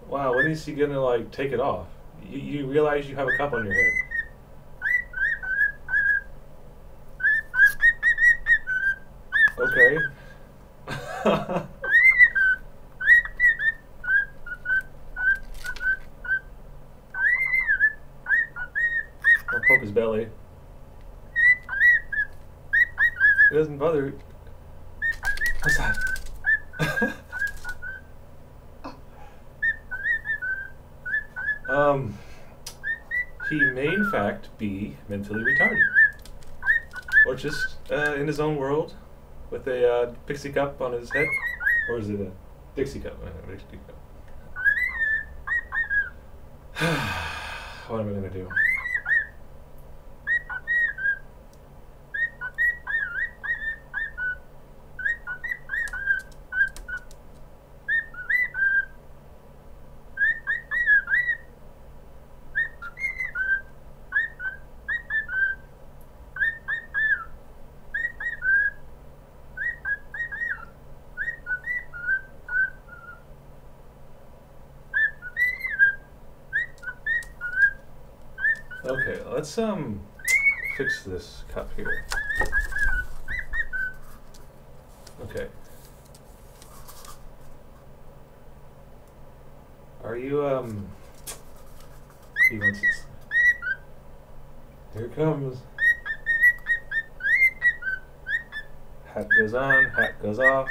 Wow, when is he gonna like take it off? You realize you have a cup on your head. Okay. I'll poke his belly. It doesn't bother. What's that? He may in fact be mentally retarded. Or just in his own world with a pixie cup on his head. Or is it a Dixie cup? Dixie cup. What am I gonna do? Okay, let's fix this cup here. Okay. Are you he wants it. Here it comes. Hat goes on, hat goes off.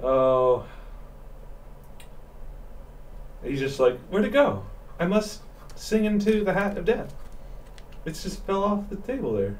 Oh. He's just like, where'd it go? I must sing into the hat of death. It just fell off the table there.